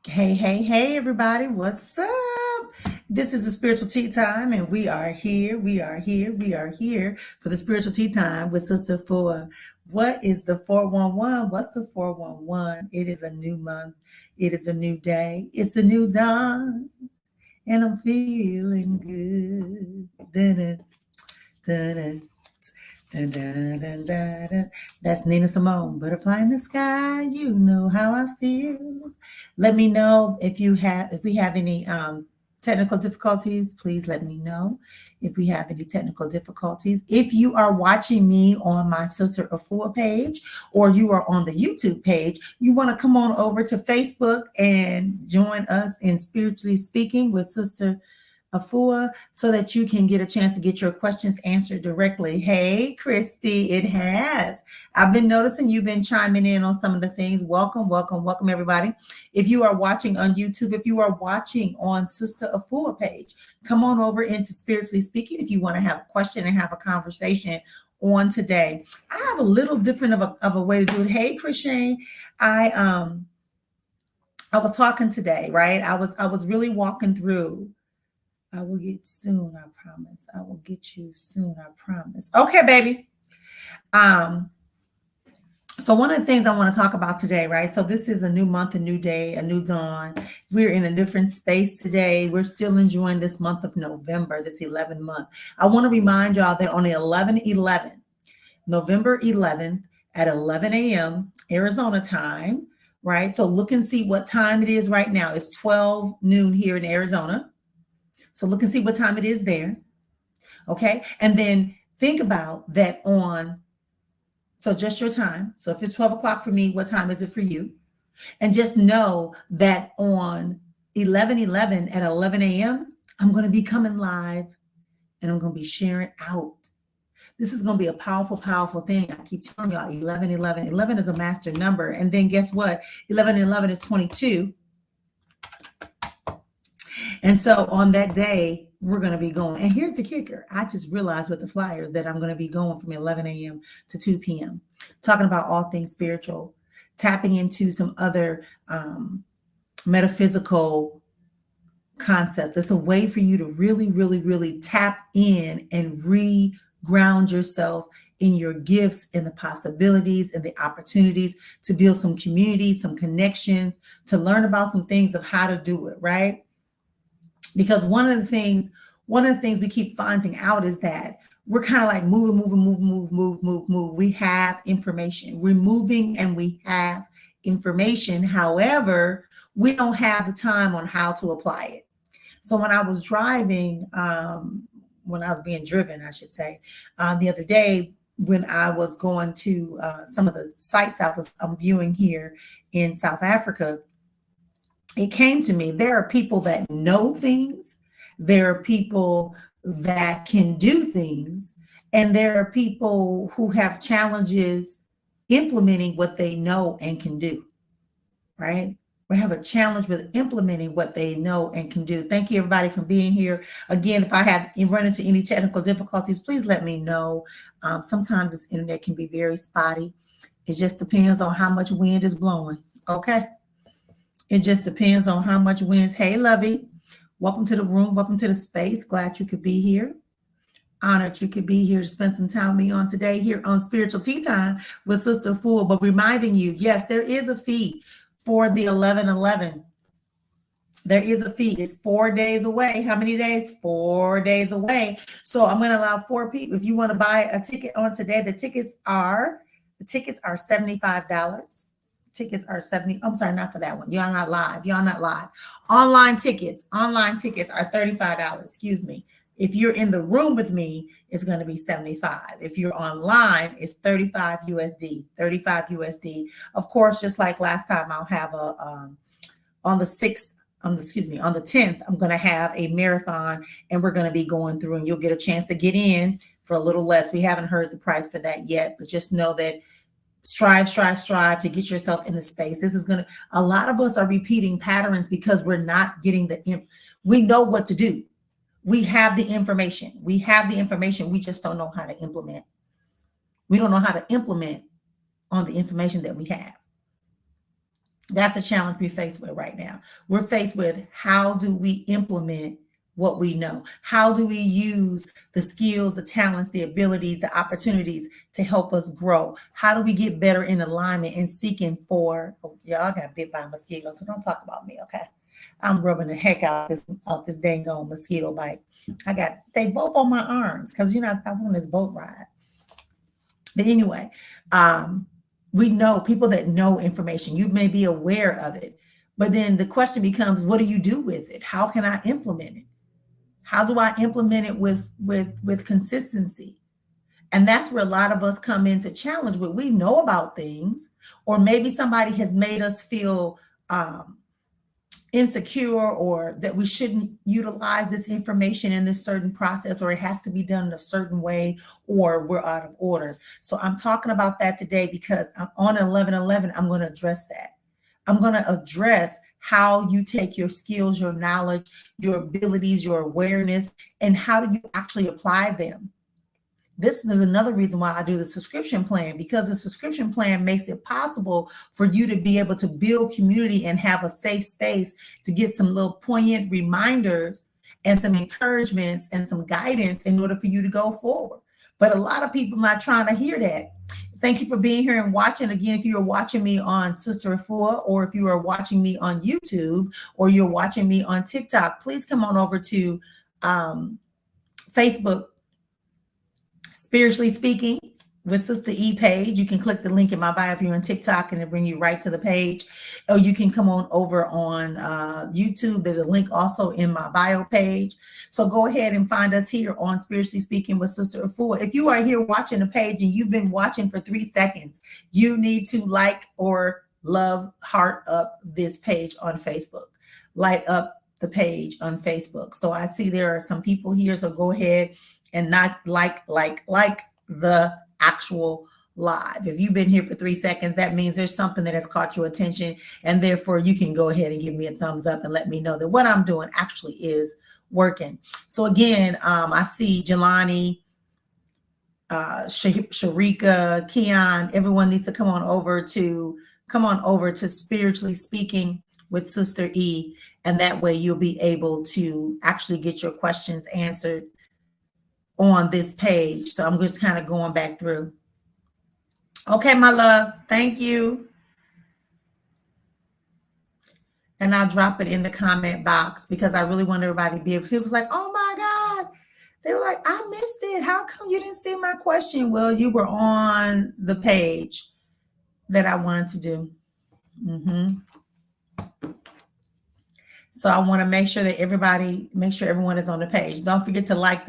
Hey, everybody. What's up? This is the Spiritual Tea Time, and we are here. We are here for the Spiritual Tea Time with Sister Efua. What is the 411? What's the 411? It is a new month. It is a new day. It's a new dawn, and I'm feeling good. Dun-dun, dun-dun. Dun, dun, dun, dun, dun. That's Nina Simone. Butterfly in the sky. You know how I feel. Let me know if we have any technical difficulties. Please let me know if we have any technical difficulties. If you are watching me on my Sister Efua page, or you are on the YouTube page, you want to come on over to Facebook and join us in Spiritually Speaking with Sister Efua, so that you can get a chance to get your questions answered directly. Hey, Christy, it has. I've been noticing you've been chiming in on some of the things. Welcome, everybody. If you are watching on YouTube, if you are watching on Sister Efua page, come on over into Spiritually Speaking if you want to have a question and have a conversation on today. I have a little different of a way to do it. Hey, Christian, I was talking today, right? I was really walking through. I will get soon, I promise. I will get you soon, I promise. Okay, baby. So one of the things I want to talk about today, right? So this is a new month, a new day, a new dawn. We're in a different space today. We're still enjoying this month of November, this 11th month. I want to remind y'all that on the 11/11, November 11th at 11 a.m. Arizona time, right? So look and see what time it is right now. It's 12 noon here in Arizona. So look and see what time it is there. Okay. And then think about that so just your time. So if it's 12 o'clock for me, what time is it for you? And just know that on 11/11 at 11 a.m., I'm going to be coming live and I'm going to be sharing out. This is going to be a powerful, powerful thing. I keep telling y'all 11/11. 11 is a master number. And then guess what? 11/11 is 22. And so on that day, we're going to be going. And here's the kicker. I just realized with the flyers that I'm going to be going from 11 a.m. to 2 p.m., talking about all things spiritual, tapping into some other metaphysical concepts. It's a way for you to really, really, really tap in and re-ground yourself in your gifts and the possibilities and the opportunities to build some community, some connections, to learn about some things of how to do it, right? Because one of the things we keep finding out is that we're kind of like move. We have information. We're moving and we have information. However, we don't have the time on how to apply it. So when I was driving, when I was being driven, I should say, the other day, when I was going to some of the sites I'm viewing here in South Africa, it came to me, there are people that know things, there are people that can do things, and there are people who have challenges implementing what they know and can do, right? We have a challenge with implementing what they know and can do. Thank you, everybody, for being here. Again, if I have run into any technical difficulties, please let me know. Sometimes this internet can be very spotty. It just depends on how much wind is blowing, okay? It just depends on how much winds. Hey, Lovey, welcome to the room. Welcome to the space. Glad you could be here. Honored you could be here to spend some time with me on today here on Spiritual Tea Time with Sister Efua. But reminding you, yes, there is a fee for the 11/11. There is a fee. It's 4 days away. How many days? 4 days away. So I'm going to allow 4 people. If you want to buy a ticket on today, the tickets are $75. Tickets are 70. I'm sorry, not for that one. Y'all not live. Online tickets are $35. Excuse me. If you're in the room with me, it's going to be 75. If you're online, it's 35 USD. 35 USD. Of course, just like last time, I'll have on the 6th. On the 10th, I'm going to have a marathon, and we're going to be going through, and you'll get a chance to get in for a little less. We haven't heard the price for that yet, but just know that strive to get yourself in the space. A lot of us are repeating patterns because we're not getting we know what to do. We have the information. We just don't know how to implement. We don't know how to implement on the information that we have. That's a challenge we're faced with right now. We're faced with how do we implement what we know? How do we use the skills, the talents, the abilities, the opportunities to help us grow? How do we get better in alignment and seeking for? Oh, y'all got bit by a mosquito, so don't talk about me, okay? I'm rubbing the heck out this dang on mosquito bite. They both on my arms because I went on this boat ride. But anyway, um, we know people that know information. You may be aware of it, but then the question becomes, what do you do with it? How can I implement it? How do I implement it with consistency? And that's where a lot of us come into challenge with. We know about things, or maybe somebody has made us feel insecure, or that we shouldn't utilize this information in this certain process, or it has to be done in a certain way, or we're out of order. So I'm talking about that today because I'm on 1111. I'm going to address that. I'm going to address how you take your skills, your knowledge, your abilities, your awareness, and how do you actually apply them. This is another reason why I do the subscription plan, because the subscription plan makes it possible for you to be able to build community and have a safe space to get some little poignant reminders and some encouragements and some guidance in order for you to go forward. But a lot of people not trying to hear that. Thank you for being here and watching. Again, if you are watching me on Sister Efua, or if you are watching me on YouTube, or you're watching me on TikTok, please come on over to Facebook, Spiritually Speaking with Sister E page. You can click the link in my bio if you're on TikTok, and it'll bring you right to the page. Or you can come on over on YouTube. There's a link also in my bio page. So go ahead and find us here on Spiritually Speaking with Sister Efua. If you are here watching the page and you've been watching for 3 seconds, you need to like or love, heart up this page on Facebook. Light up the page on Facebook. So I see there are some people here. So go ahead and not like the actual live. If you've been here for 3 seconds, that means there's something that has caught your attention, and therefore you can go ahead and give me a thumbs up and let me know that what I'm doing actually is working. So again, I see Jelani, Sharika, Keon, everyone needs to come on over to Spiritually Speaking with Sister E, and that way you'll be able to actually get your questions answered on this page. So I'm just kind of going back through. Okay, my love, thank you. And I'll drop it in the comment box because I really want everybody to be able to see. It was like, oh my God. They were like, I missed it. How come you didn't see my question? Well, you were on the page that I wanted to do. So I want to make sure that everyone is on the page. Don't forget to like.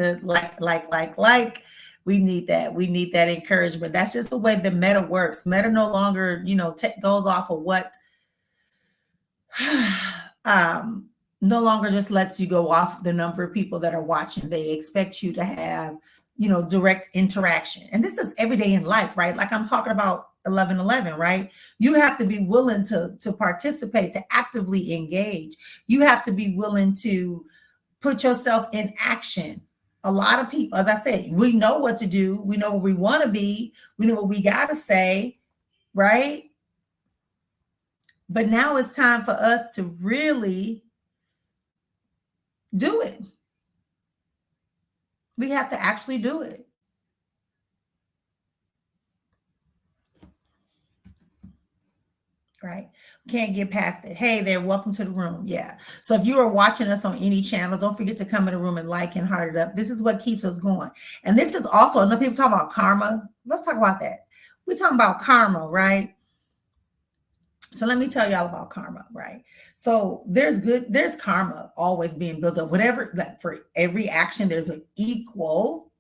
We need that. We need that encouragement. That's just the way the meta works. Meta no longer, goes off of what, no longer just lets you go off the number of people that are watching. They expect you to have, direct interaction. And this is every day in life, right? Like I'm talking about 1111, right? You have to be willing to participate, to actively engage. You have to be willing to put yourself in action. A lot of people, as I said, we know what to do. We know where we want to be. We know what we got to say, right? But now it's time for us to really do it. We have to actually do it. Right? Can't get past it. Hey there, welcome to the room. Yeah. So if you are watching us on any channel, don't forget to come in the room and like and heart it up. This is what keeps us going. And this is also, another people talk about karma. Let's talk about that. We're talking about karma, right? So let me tell y'all about karma, right? So there's karma always being built up. Whatever, like for every action, there's an equal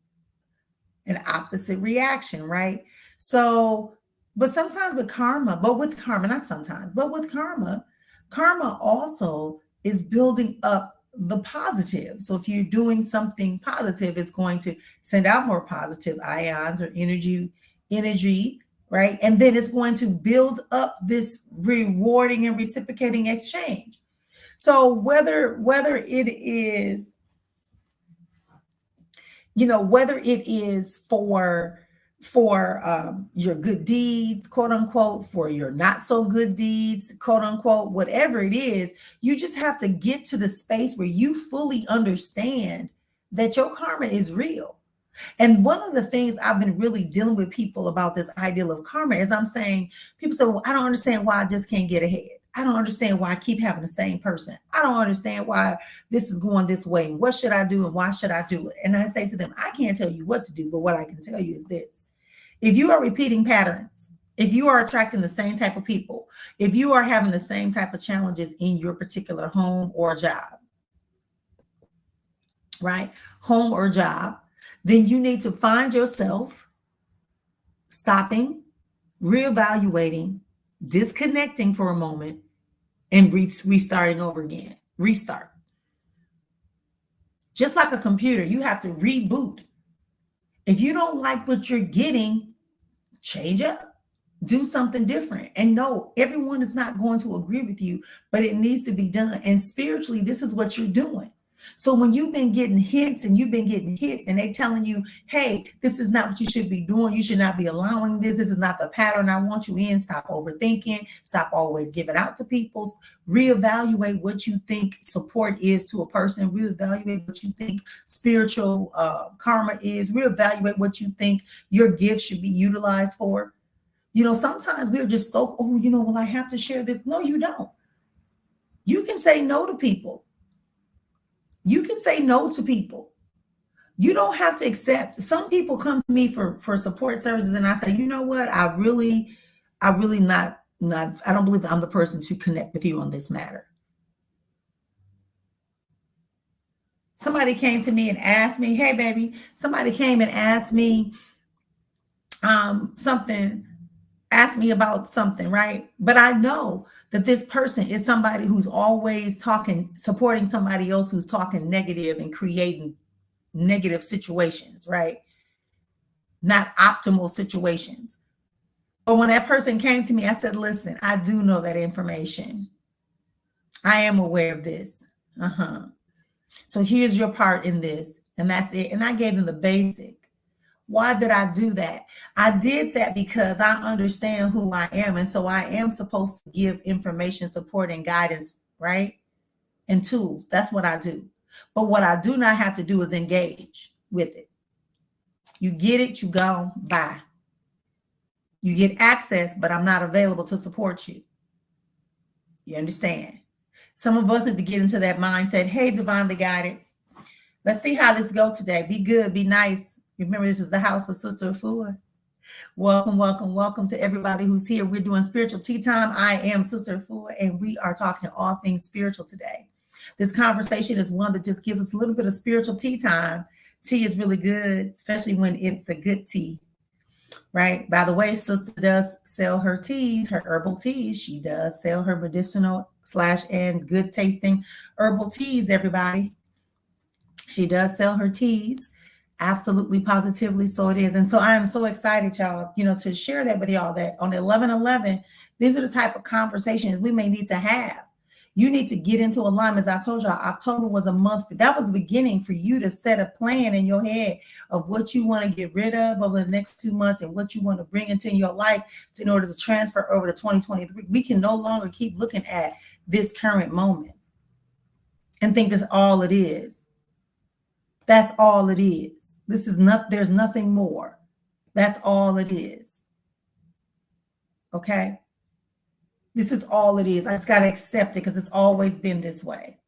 and opposite reaction, right? So but sometimes with karma, not sometimes, but with karma also is building up the positive. So if you're doing something positive, it's going to send out more positive ions or energy, right? And then it's going to build up this rewarding and reciprocating exchange. So whether it is, whether it is for for your good deeds, quote unquote, for your not so good deeds, quote unquote, whatever it is. You just have to get to the space where you fully understand that your karma is real. And one of the things I've been really dealing with people about this ideal of karma is I'm saying, people say, well, I don't understand why I just can't get ahead. I don't understand why I keep having the same person. I don't understand why this is going this way. What should I do and why should I do it? And I say to them, I can't tell you what to do, but what I can tell you is this. If you are repeating patterns, if you are attracting the same type of people, if you are having the same type of challenges in your particular home or job, right? Home or job, then you need to find yourself stopping, reevaluating, disconnecting for a moment, and restarting over again. Restart. Just like a computer, you have to reboot. If you don't like what you're getting, change up. Do something different. And no, everyone is not going to agree with you, but it needs to be done. And spiritually, this is what you're doing. So when you've been getting hints and you've been getting hit and they telling you, hey, this is not what you should be doing. You should not be allowing this. This is not the pattern I want you in. Stop overthinking. Stop always giving out to people. Reevaluate what you think support is to a person. Reevaluate what you think spiritual karma is. Reevaluate what you think your gift should be utilized for. You know, sometimes we're just so, well, I have to share this. No, you don't. You can say no to people. You can say no to people. You don't have to accept. Some people come to me for support services and I say, you know what? I really not, I don't believe I'm the person to connect with you on this matter. Somebody came to me and asked me, hey, baby, somebody came and asked me something, asked me about something, right? But I know that this person is somebody who's always talking, supporting somebody else who's talking negative and creating negative situations, right? Not optimal situations. But when that person came to me, I said, listen, I do know that information. I am aware of this. So here's your part in this. And that's it. And I gave them the basic. Why did I do that? I did that because I understand who I am. And so I am supposed to give information, support, and guidance, right? And tools. That's what I do. But what I do not have to do is engage with it. You get it, you go, bye. You get access, but I'm not available to support you. You understand? Some of us need to get into that mindset. Hey, divinely guided. Let's see how this goes today. Be good, be nice. Remember, this is the house of Sister Efua. Welcome, welcome, welcome to everybody who's here. We're doing spiritual tea time. I am Sister Efua, and we are talking all things spiritual today. This conversation is one that just gives us a little bit of spiritual tea time. Tea is really good, especially when it's the good tea, right? By the way, Sister does sell her teas, her herbal teas. She does sell her medicinal / and good tasting herbal teas, everybody. She does sell her teas. Absolutely, positively, so it is. And so I am so excited, y'all, to share that with y'all, that on 11/11, these are the type of conversations we may need to have. You need to get into alignment. As I told y'all, October was a month. That was the beginning for you to set a plan in your head of what you want to get rid of over the next 2 months and what you want to bring into your life in order to transfer over to 2023. We can no longer keep looking at this current moment and think that's all it is. That's all it is. There's nothing more. That's all it is. Okay? This is all it is. I just got to accept it because it's always been this way.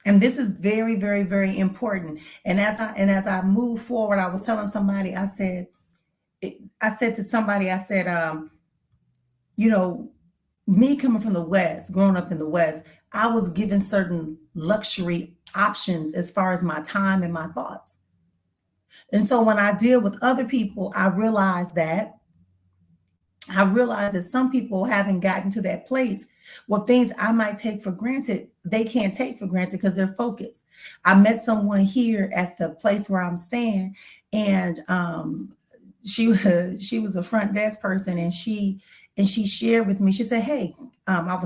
And this is very, very, very important. And as I move forward, I was telling somebody, I said to somebody, me coming from the West, growing up in the West, I was given certain luxury options as far as my time and my thoughts. And so when I deal with other people, I realize that some people haven't gotten to that place. Well, things I might take for granted, they can't take for granted because they're focused. I met someone here at the place where I'm staying, and she was a front desk person, and she shared with me. She said, "Hey,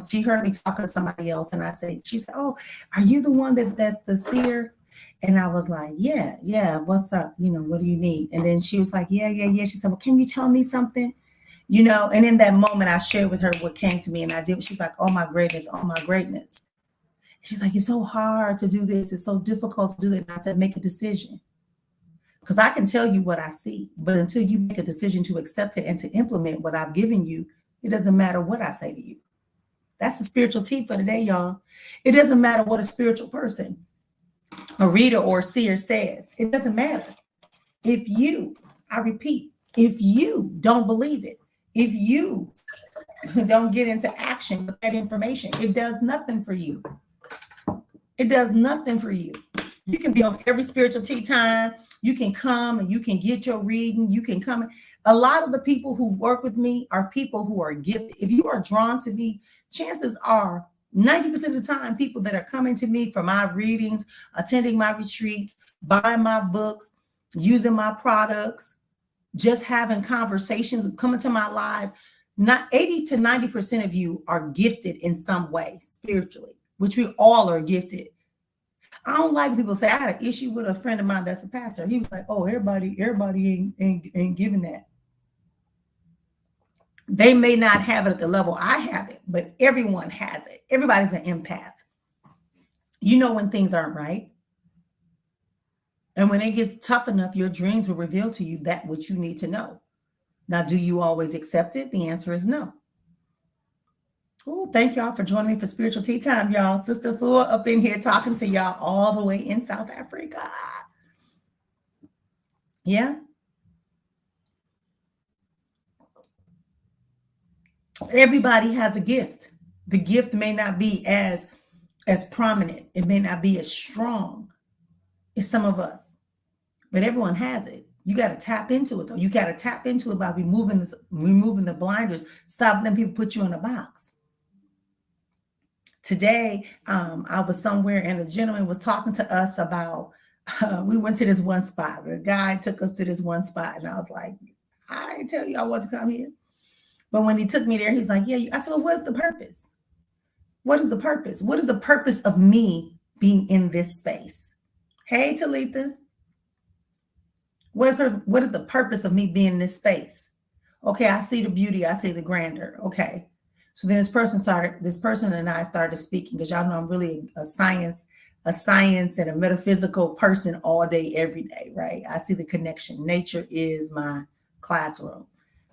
she heard me talking to somebody else, and she said, oh, are you the one that's the seer?" And I was like, yeah, what's up? What do you need? And then she was like, yeah. She said, well, can you tell me something? And in that moment, I shared with her what came to me, and I did. She was like, oh my greatness, oh my greatness. She's like, it's so hard to do this. It's so difficult to do that. And I said, make a decision. Because I can tell you what I see, but until you make a decision to accept it and to implement what I've given you, it doesn't matter what I say to you. That's the spiritual tea for today, y'all. It doesn't matter what a spiritual person, a reader or a seer says. It doesn't matter. If you, I repeat, if you don't believe it, if you don't get into action with that information, it does nothing for you. It does nothing for you. You can be on every spiritual tea time. You can come and you can get your reading. You can come. A lot of the people who work with me are people who are gifted. If you are drawn to me, chances are 90% of the time, people that are coming to me for my readings, attending my retreats, buying my books, using my products, just having conversations, coming to my lives, not 80 to 90% of you are gifted in some way spiritually, which we all are gifted. I don't like people say, I had an issue with a friend of mine that's a pastor. He was like, oh, everybody ain't giving that. They may not have it at the level I have it, but everyone has it. Everybody's an empath. You know when things aren't right. And when it gets tough enough, your dreams will reveal to you that what you need to know. Now, do you always accept it? The answer is no. Oh, thank y'all for joining me for Spiritual Tea Time, y'all. Sister Efua up in here talking to y'all all the way in South Africa. Yeah. Everybody has a gift. The gift may not be as prominent. It may not be as strong as some of us, but everyone has it. You got to tap into it, though. You got to tap into it by removing the blinders. Stop letting people put you in a box. Today, I was somewhere and a gentleman was talking to us about, we went to this one spot. The guy took us to this one spot, and I was like, I didn't tell you I want to come here. But when he took me there, he's like, yeah. I said, well, what's the purpose? What is the purpose? What is the purpose of me being in this space? Hey, Talitha. What is the purpose of me being in this space? Okay, I see the beauty. I see the grandeur. Okay. So then this person and I started speaking, because y'all know I'm really a science and a metaphysical person all day, every day, right? I see the connection. Nature is my classroom,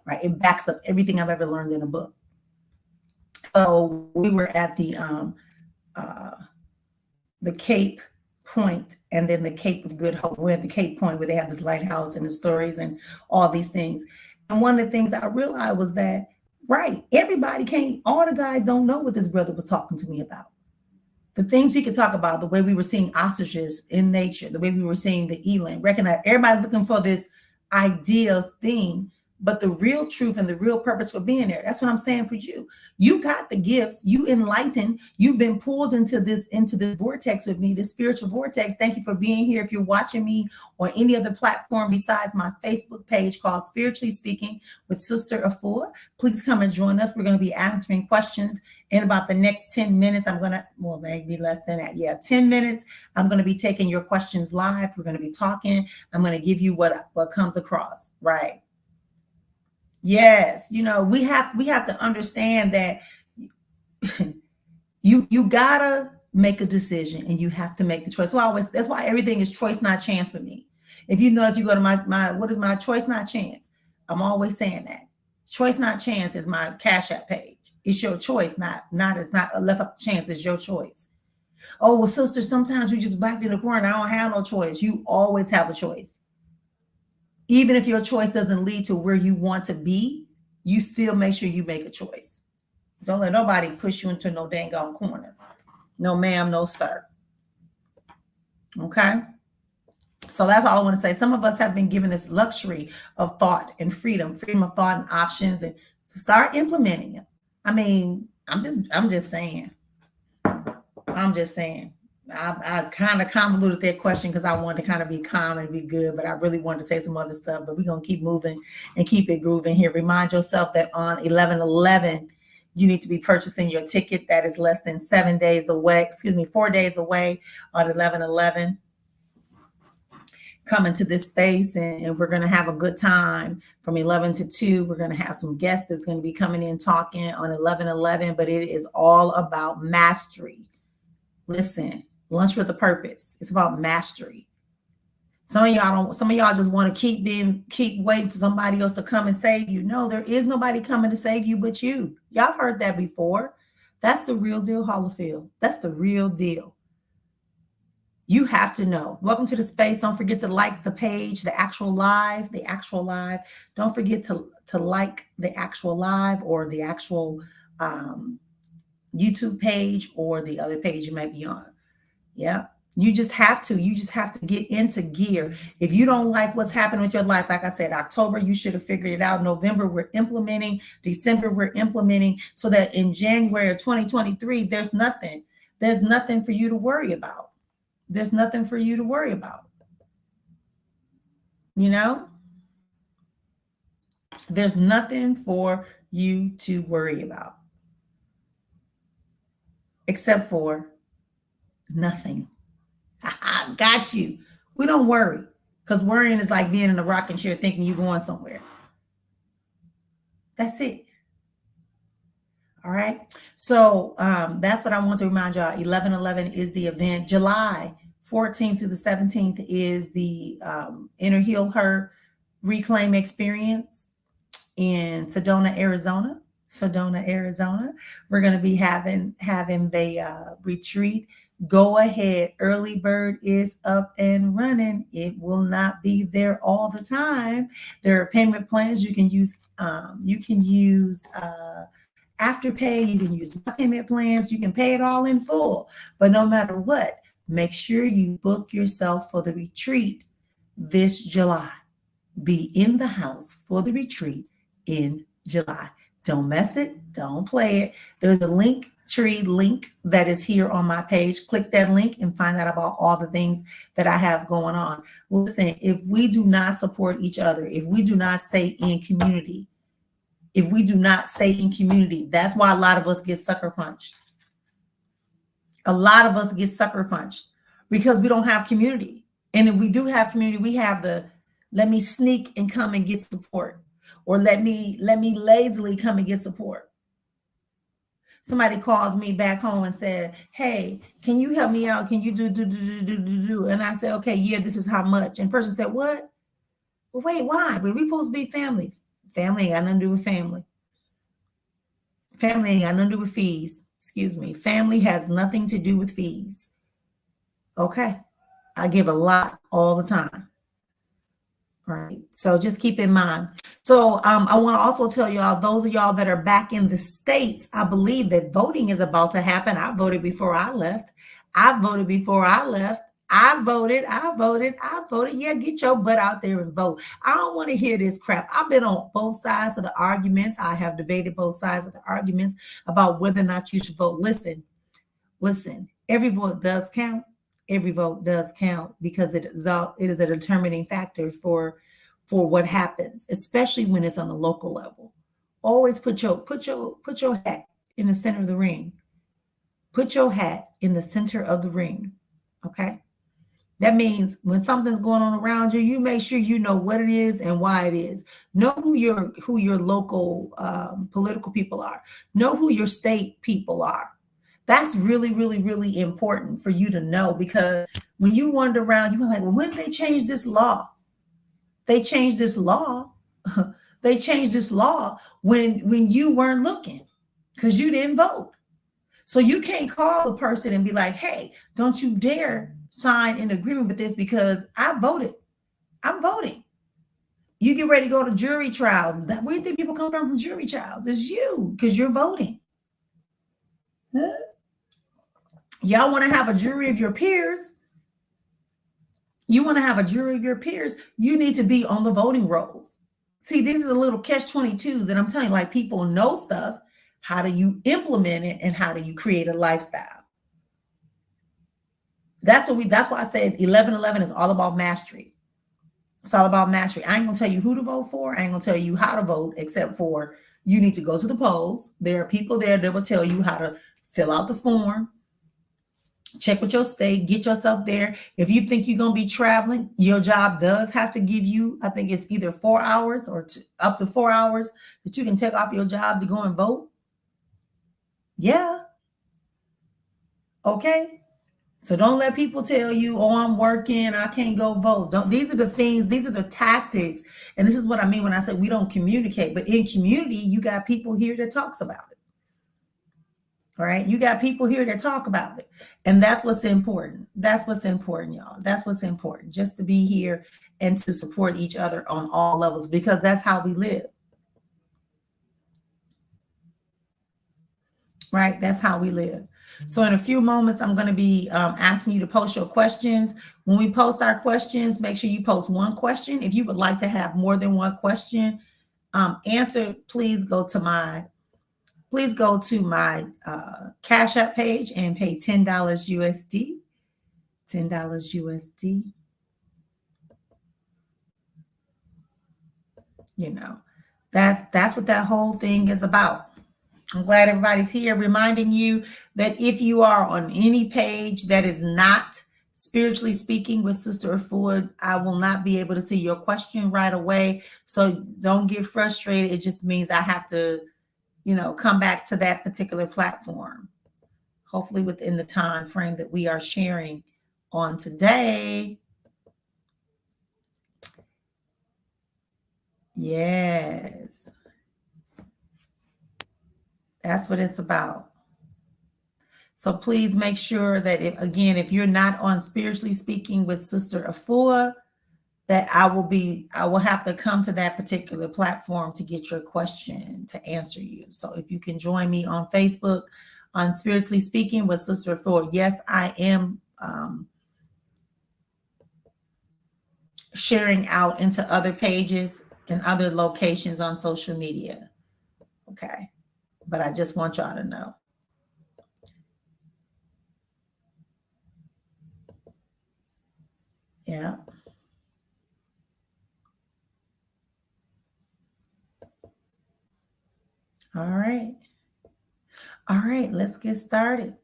right? It backs up everything I've ever learned in a book. So we were at the Cape Point and then the Cape of Good Hope. We're at the Cape Point where they have this lighthouse and the stories and all these things. And one of the things I realized was that, right, everybody can't, all the guys don't know what this brother was talking to me about. The things we could talk about, the way we were seeing ostriches in nature, the way we were seeing the eland, recognize everybody looking for this ideal thing, but the real truth and the real purpose for being there. That's what I'm saying for you. You got the gifts, you enlightened, you've been pulled into this vortex with me, this spiritual vortex. Thank you for being here. If you're watching me on any other platform besides my Facebook page called Spiritually Speaking with Sister Efua, please come and join us. We're going to be answering questions in about the next 10 minutes. Maybe less than that. Yeah, 10 minutes. I'm going to be taking your questions live. We're going to be talking. I'm going to give you what comes across, right? Yes, we have to understand that you gotta make a decision and you have to make the choice. That's why everything is choice, not chance with me. If you notice, you go to my what is my choice, not chance? I'm always saying that. Choice, not chance is my Cash App page. It's your choice, it's not left up to chance, it's your choice. Oh, well, sister, sometimes you just backed in the corner. I don't have no choice. You always have a choice. Even if your choice doesn't lead to where you want to be, you still make sure you make a choice. Don't let nobody push you into no dang on corner. No, ma'am, no, sir. Okay? So that's all I want to say. Some of us have been given this luxury of thought and freedom of thought and options, and to start implementing it. I mean, I'm just saying. I kind of convoluted that question because I wanted to kind of be calm and be good, but I really wanted to say some other stuff. But we're going to keep moving and keep it grooving here. Remind yourself that on 11/11, you need to be purchasing your ticket. That is less than 4 days away on 11/11. come into this space, and we're going to have a good time from 11 to 2. We're going to have some guests that's going to be coming in talking on 11:11, but it is all about mastery. Listen, lunch with a purpose. It's about mastery. Some of y'all just want to keep waiting for somebody else to come and save you. No, there is nobody coming to save you but you. Y'all have heard that before. That's the real deal, Hollifield. That's the real deal. You have to know. Welcome to the space. Don't forget to like the page, the actual live. Don't forget to like the actual live or the actual YouTube page or the other page you might be on. Yeah. You just have to get into gear. If you don't like what's happening with your life, like I said, October, you should have figured it out. November, we're implementing. December, we're implementing, so that in January of 2023, there's nothing for you to worry about. There's nothing for you to worry about. You know? There's nothing for you to worry about. Except for nothing. Got you. We don't worry, because worrying is like being in a rocking chair thinking you're going somewhere. That's it. All right. So that's what I want to remind y'all. 11:11 is the event. July 14th through the 17th is the Inner Heal Her Reclaim Experience in Sedona, Arizona. We're going to be having the retreat. Go ahead. Early bird is up and running. It will not be there all the time. There are payment plans. You can use Afterpay. You can use payment plans. You can pay it all in full. But no matter what, make sure you book yourself for the retreat this July. Be in the house for the retreat in July. Don't mess it. Don't play it. There's a Linktree link that is here on my page. Click that link and find out about all the things that I have going on. Listen, if we do not support each other, if we do not stay in community, that's why a lot of us get sucker punched. Because we don't have community. And if we do have community, we have the let me sneak and come and get support, or let me lazily come and get support. Somebody called me back home and said, "Hey, can you help me out? Can you do?" And I said, "Okay, yeah, this is how much." And the person said, "What? Well, wait, why? But we supposed to be family. Family ain't got nothing to do with family. Family ain't got nothing to do with fees. Excuse me. Family has nothing to do with fees." Okay. I give a lot all the time. All right. So just keep in mind. So I want to also tell y'all, those of y'all that are back in the States, I believe that voting is about to happen. I voted before I left. I voted. Yeah, get your butt out there and vote. I don't want to hear this crap. I've been on both sides of the arguments. I have debated both sides of the arguments about whether or not you should vote. Listen, every vote does count. Every vote does count, because it is a determining factor for what happens, especially when it's on a local level. Always put your hat in the center of the ring. Put your hat in the center of the ring. Okay. That means when something's going on around you, you make sure you know what it is and why it is. Know who your local political people are. Know who your state people are. That's really, really, really important for you to know, because when you wander around, you're like, well, when did they change this law? They changed this law. They changed this law when you weren't looking, because you didn't vote. So you can't call a person and be like, hey, don't you dare sign an agreement with this because I voted. I'm voting. You get ready to go to jury trials. Where do you think people come from jury trials? It's you, because you're voting. Huh? Y'all want to have a jury of your peers? You want to have a jury of your peers? You need to be on the voting rolls. See, these are the little catch-22s that I'm telling you, like, people know stuff. How do you implement it, and how do you create a lifestyle? That's why I said 11:11 is all about mastery. It's all about mastery. I ain't gonna tell you who to vote for. I ain't gonna tell you how to vote, except for you need to go to the polls. There are people there that will tell you how to fill out the form. Check with your state, get yourself there. If you think you're going to be traveling, your job does have to give you, I think it's either 4 hours or up to 4 hours that you can take off your job to go and vote. Yeah. Okay. So don't let people tell you, oh, I'm working, I can't go vote. Don't, these are the things, these are the tactics. And this is what I mean when I say we don't communicate. But in community, you got people here that talks about it. All right. You got people here that talk about it. And that's what's important. That's what's important, y'all. That's what's important. Just to be here and to support each other on all levels, because that's how we live. Right? That's how we live. So in a few moments, I'm going to be asking you to post your questions. When we post our questions, make sure you post one question. If you would like to have more than one question answered, please go to my Cash App page and pay $10 USD. $10 USD. You know, that's what that whole thing is about. I'm glad everybody's here, reminding you that if you are on any page that is not Spiritually Speaking with Sister Efua, I will not be able to see your question right away. So don't get frustrated. It just means I have to, come back to that particular platform, hopefully within the time frame that we are sharing on today. Yes. That's what it's about. So please make sure that if you're not on Spiritually Speaking with Sister Efua, that I will have to come to that particular platform to get your question to answer you. So if you can join me on Facebook on Spiritually Speaking with Sister Efua. Yes, I am sharing out into other pages and other locations on social media. Okay. But I just want y'all to know. Yeah. All right. All right, let's get started.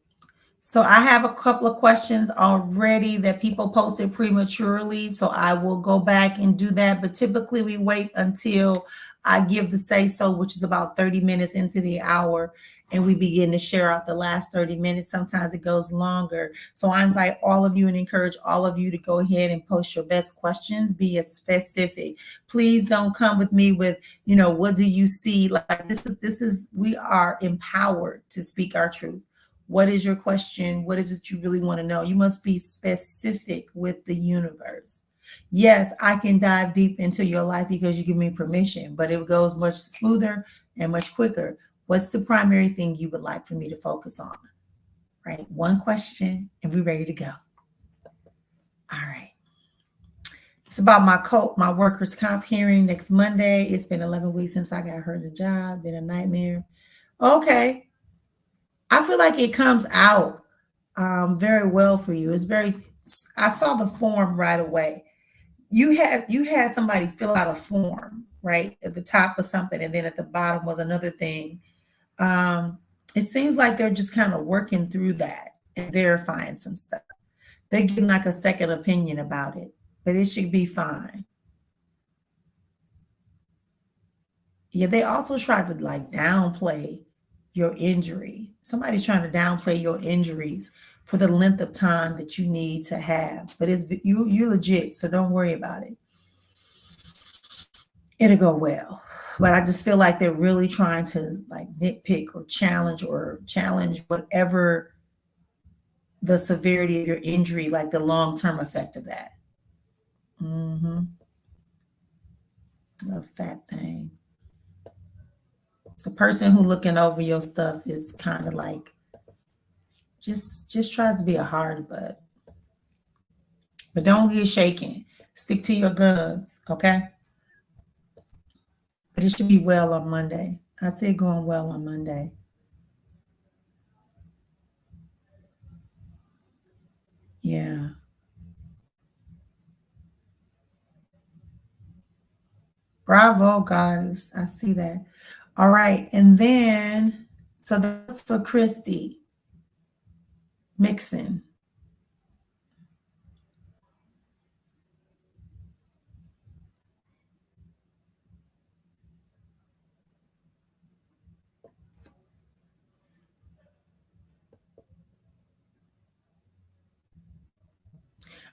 So I have a couple of questions already that people posted prematurely. So I will go back and do that. But typically we wait until I give the say so, which is about 30 minutes into the hour, and we begin to share out the last 30 minutes. Sometimes it goes longer. So I invite all of you and encourage all of you to go ahead and post your best questions, be specific. Please don't come with me with, what do you see? Like we are empowered to speak our truth. What is your question? What is it you really want to know? You must be specific with the universe. Yes, I can dive deep into your life because you give me permission, but it goes much smoother and much quicker. What's the primary thing you would like for me to focus on? Right? One question and we're ready to go. All right. It's about my workers' comp hearing next Monday. It's been 11 weeks since I got hurt in the job. Been a nightmare. Okay. I feel like it comes out very well for you. I saw the form right away. You had somebody fill out a form, right? At the top of something, and then at the bottom was another thing. It seems like they're just kind of working through that and verifying some stuff. They're getting like a second opinion about it, but it should be fine. Yeah, they also tried to like downplay your injury. Somebody's trying to downplay your injuries for the length of time that you need to have. But you're legit, so don't worry about it. It'll go well. But I just feel like they're really trying to like nitpick or challenge whatever the severity of your injury, like the long-term effect of that. Mm-hmm. A fat thing. The person who looking over your stuff is kind of like just tries to be a hard butt. But don't get shaken. Stick to your guns, okay? But it should be well on Monday. I see it going well on Monday. Yeah. Bravo, goddess. I see that. All right. And then, so that's for Christy Mixon.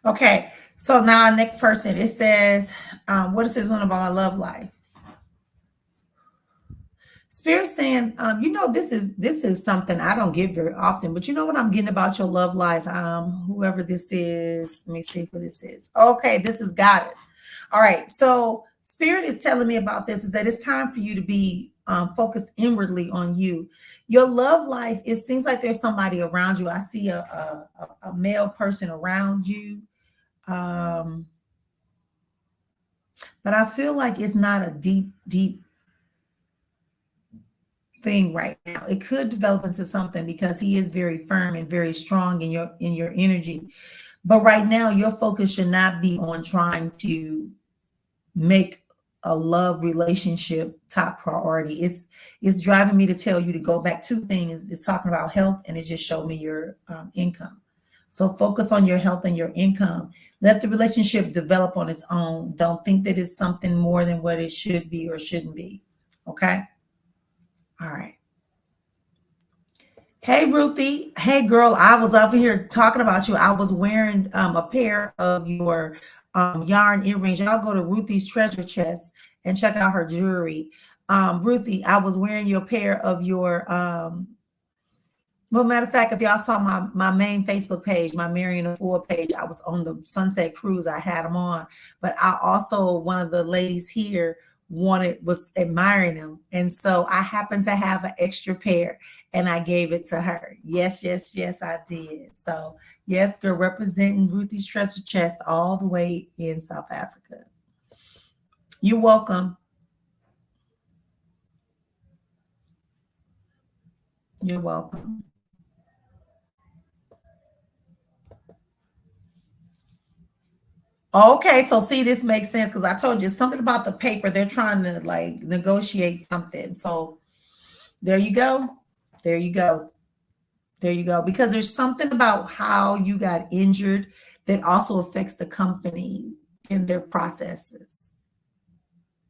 Okay, so now next person, it says, what is this one about my love life? Spirit saying, this is something I don't get very often, but you know what I'm getting about your love life? Whoever this is, let me see who this is. Okay, this is Goddess. All right, so Spirit is telling me about this is that it's time for you to be focused inwardly on you. Your love life, it seems like there's somebody around you. I see a male person around you. Um, but I feel like it's not a deep thing right now. It could develop into something because he is very firm and very strong in your energy. But right now, your focus should not be on trying to make a love relationship top priority. It's driving me to tell you to go back. Two things. It's talking about health, and it just showed me your income. So focus on your health and your income. Let the relationship develop on its own. Don't think that it's something more than what it should be or shouldn't be. Okay. All right. Hey Ruthie, hey girl, I was up here talking about you. I was wearing a pair of your yarn earrings. Y'all go to Ruthie's Treasure Chest and check out her jewelry. Ruthie, I was wearing your pair of your well, matter of fact, if y'all saw my main Facebook page, my Marion Efua page, I was on the Sunset Cruise. I had them on, but I also, one of the ladies here was admiring them, and so I happened to have an extra pair, and I gave it to her. Yes, yes, yes, I did. So yes, girl, representing Ruthie's Treasure Chest all the way in South Africa. You're welcome. You're welcome. Okay, so see, this makes sense because I told you something about the paper. They're trying to like negotiate something. So there you go. There you go. There you go. Because there's something about how you got injured that also affects the company in their processes.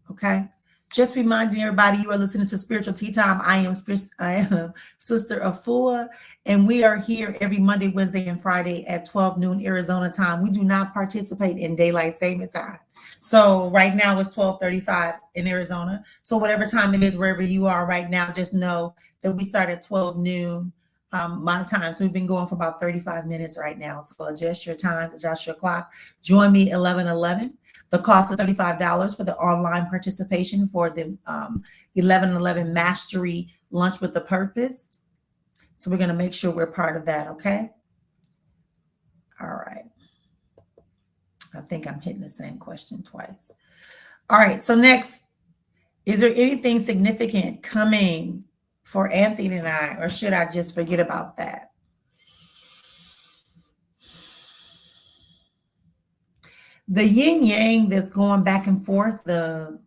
Okay. Just reminding everybody you are listening to Spiritual Tea Time. I am Sister Efua, and we are here every Monday, Wednesday, and Friday at 12 noon Arizona time. We do not participate in daylight saving time. So right now it's 12:35 in Arizona. So whatever time it is, wherever you are right now, just know that we start at 12 noon my time. So we've been going for about 35 minutes right now. So adjust your time, adjust your clock. Join me 11:11. The cost of $35 for the online participation for the 11:11 Mastery Lunch with a Purpose. So we're going to make sure we're part of that, okay? All right. I think I'm hitting the same question twice. All right, so next, is there anything significant coming for Anthony and I, or should I just forget about that? The yin yang that's going back and forth, the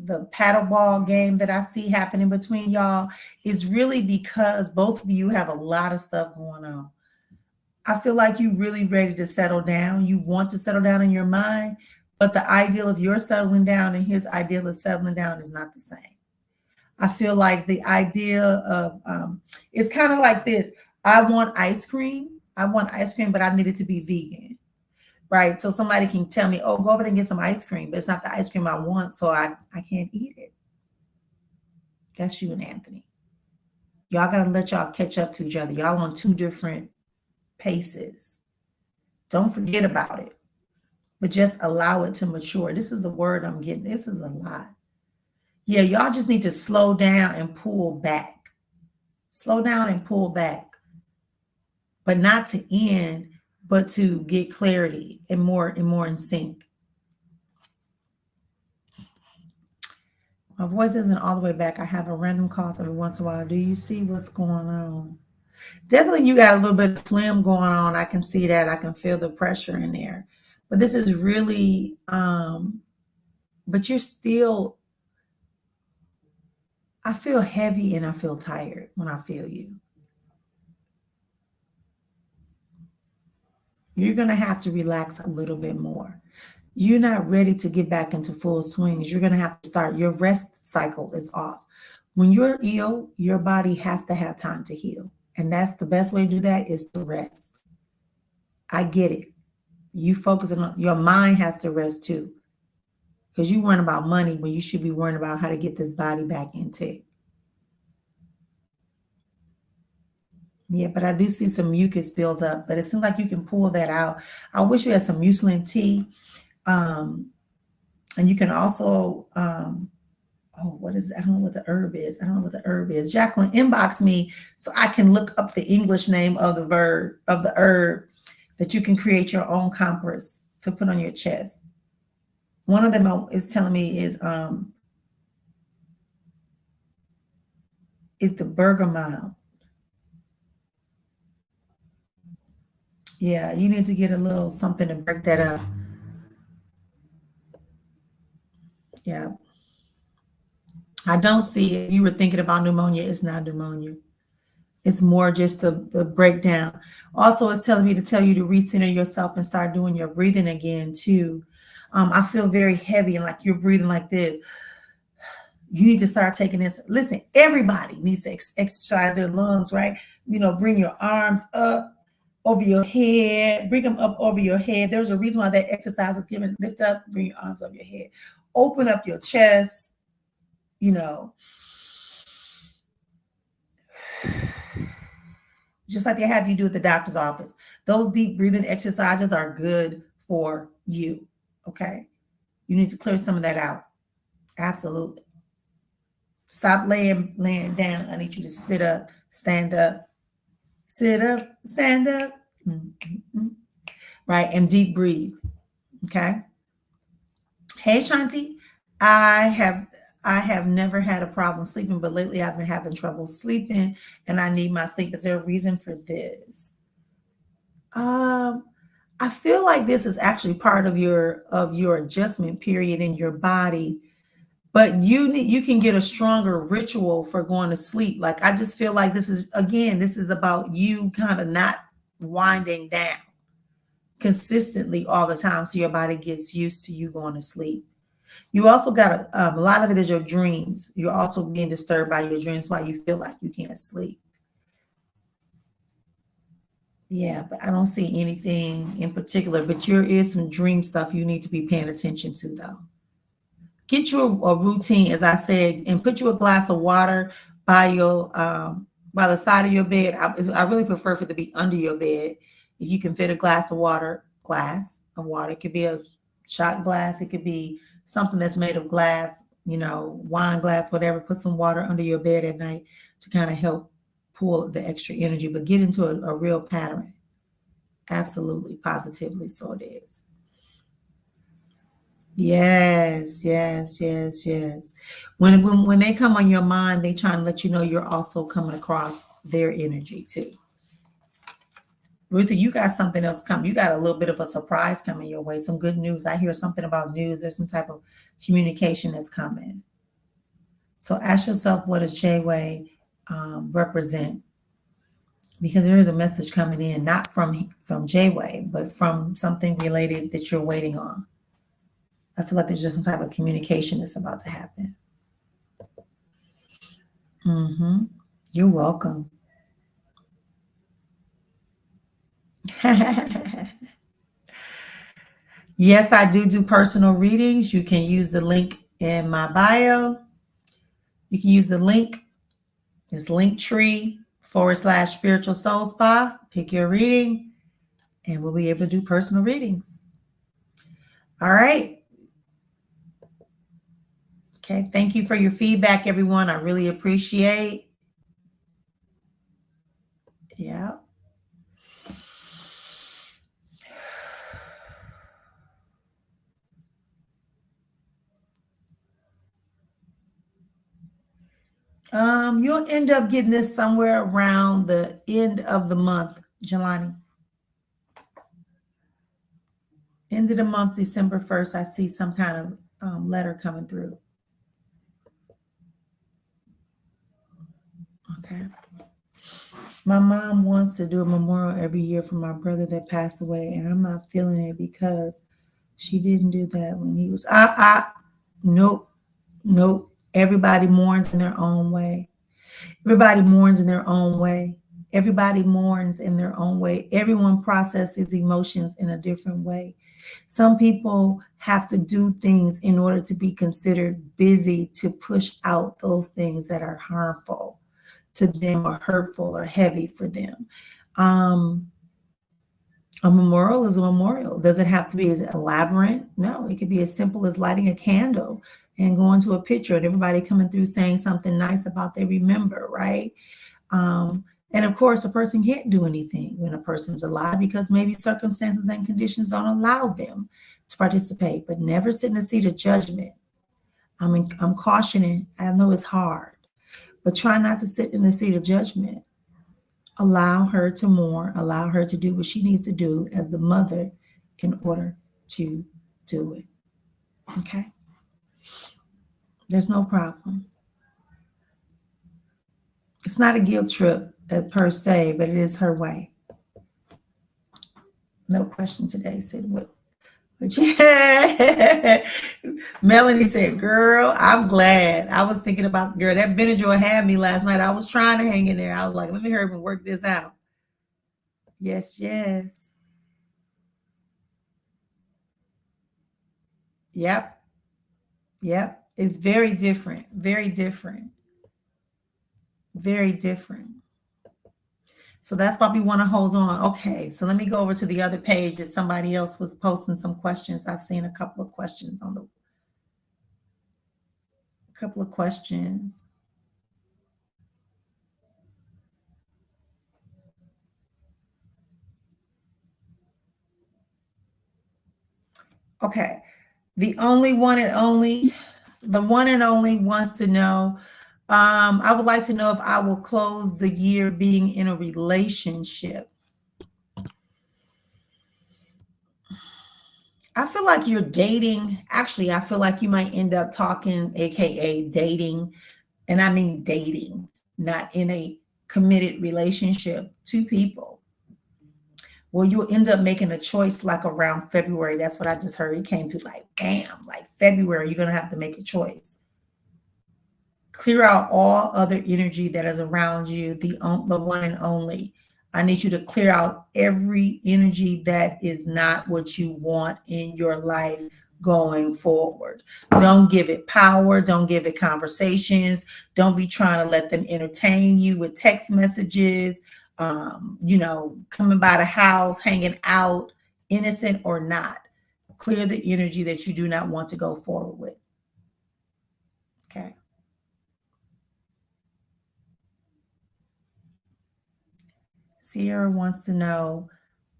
paddleball game that I see happening between y'all is really because both of you have a lot of stuff going on. I feel like you're really ready to settle down. You want to settle down in your mind, but the ideal of your settling down and his ideal of settling down is not the same. I feel like the idea of it's kind of like this. I want ice cream. I want ice cream, but I need it to be vegan. Right. So somebody can tell me, oh, go over there and get some ice cream, but it's not the ice cream I want, so I can't eat it. That's you and Anthony. Y'all gotta let y'all catch up to each other. Y'all on two different paces. Don't forget about it, but just allow it to mature. This is a word I'm getting. This is a lot. Yeah, y'all just need to slow down and pull back. Slow down and pull back, but not to end, but to get clarity and more in sync. My voice isn't all the way back. I have a random cough every once in a while. Do you see what's going on? Definitely you got a little bit of phlegm going on. I can see that. I can feel the pressure in there. But this is really, but you're still, I feel heavy and I feel tired when I feel you. You're going to have to relax a little bit more. You're not ready to get back into full swings. You're going to have to start. Your rest cycle is off. When you're ill, your body has to have time to heal. And that's the best way to do that is to rest. I get it. You focus on your mind has to rest too. Because you worrying about money when you should be worrying about how to get this body back intact. Yeah, but I do see some mucus build up, but it seems like you can pull that out. I wish you had some mucilin tea. And you can also, what is, I don't know what the herb is. I don't know what the herb is. Jacqueline, inbox me so I can look up the English name of the herb that you can create your own compress to put on your chest. One of them is telling me is the bergamot. Yeah, you need to get a little something to break that up. Yeah. I don't see it. You were thinking about pneumonia. It's not pneumonia. It's more just the breakdown. Also, it's telling me to tell you to recenter yourself and start doing your breathing again too. I feel very heavy and like you're breathing like this. You need to start taking this. Listen, everybody needs to exercise their lungs, right? Bring your arms up over your head. Bring them up over your head. There's a reason why that exercise is given. Lift up, bring your arms over your head. Open up your chest. Just like they have you do at the doctor's office. Those deep breathing exercises are good for you. Okay. You need to clear some of that out. Absolutely. Stop laying down. I need you to sit up, stand up, sit up, stand up. Mm-hmm. Right. And deep breathe. Okay. Hey, Shanti. I have never had a problem sleeping, but lately I've been having trouble sleeping and I need my sleep. Is there a reason for this? I feel like this is actually part of your adjustment period in your body, but you can get a stronger ritual for going to sleep. Like I just feel like this is about you kind of not winding down consistently all the time so your body gets used to you going to sleep. You also got a lot of it is your dreams. You're also being disturbed by your dreams, why you feel like you can't sleep. Yeah, but I don't see anything in particular, but there is some dream stuff you need to be paying attention to though. Get you a routine, as I said, and put you a glass of water by the side of your bed. I really prefer for it to be under your bed. If you can fit a glass of water, it could be a shot glass. It could be something that's made of glass, wine glass, whatever. Put some water under your bed at night to kind of help pull the extra energy, but get into a real pattern. Absolutely, positively, so it is. Yes. When they come on your mind, they try to let you know you're also coming across their energy too. Ruthie, you got something else coming. You got a little bit of a surprise coming your way. Some good news. I hear something about news. There's some type of communication that's coming. So ask yourself, what does J-Way represent? Because there is a message coming in, not from J-Way, but from something related that you're waiting on. I feel like there's just some type of communication that's about to happen. You're welcome. Yes, I do personal readings. You can use the link in my bio. You can use the link. It's Linktree/Spiritual Soul Spa. Pick your reading and we'll be able to do personal readings. All right. Okay. Thank you for your feedback, everyone. I really appreciate. Yeah. You'll end up getting this somewhere around the end of the month, Jelani. End of the month, December 1st, I see some kind of letter coming through. Okay. My mom wants to do a memorial every year for my brother that passed away, and I'm not feeling it because she didn't do that when he was. Nope. Everybody mourns in their own way. Everybody mourns in their own way. Everyone processes emotions in a different way. Some people have to do things in order to be considered busy to push out those things that are harmful to them or hurtful or heavy for them. Um, a memorial is a memorial. Does it have to be as elaborate? No, it could be as simple as lighting a candle and going to a picture and everybody coming through saying something nice about they remember, right? Um, and of course, a person can't do anything when a person's alive because maybe circumstances and conditions don't allow them to participate, but never sit in a seat of judgment. I'm cautioning. I know it's hard, but try not to sit in the seat of judgment. Allow her to mourn, allow her to do what she needs to do as the mother in order to do it. Okay? There's no problem. It's not a guilt trip per se, but it is her way. No question today, Sid. But yeah. Melanie said, girl, I'm glad. I was thinking about, girl, that Benadryl had me last night. I was trying to hang in there. I was like, let me hurry up and work this out. Yes, yes. Yep. Yep. It's very different. Very different. Very different. So that's why we want to hold on. Okay, so let me go over to the other page that somebody else was posting some questions. I've seen a couple of questions on the couple of questions. Okay, the one and only wants to know. I would like to know if I will close the year being in a relationship. I feel like you're dating. Actually, I feel like you might end up talking, aka dating, and I mean dating, not in a committed relationship, two people. Well, you'll end up making a choice like around February. That's what I just heard. It came to like, bam, like February, you're going to have to make a choice. Clear out all other energy that is around you, the one and only. I need you to clear out every energy that is not what you want in your life going forward. Don't give it power. Don't give it conversations. Don't be trying to let them entertain you with text messages, coming by the house, hanging out, innocent or not. Clear the energy that you do not want to go forward with. Okay. Sierra wants to know,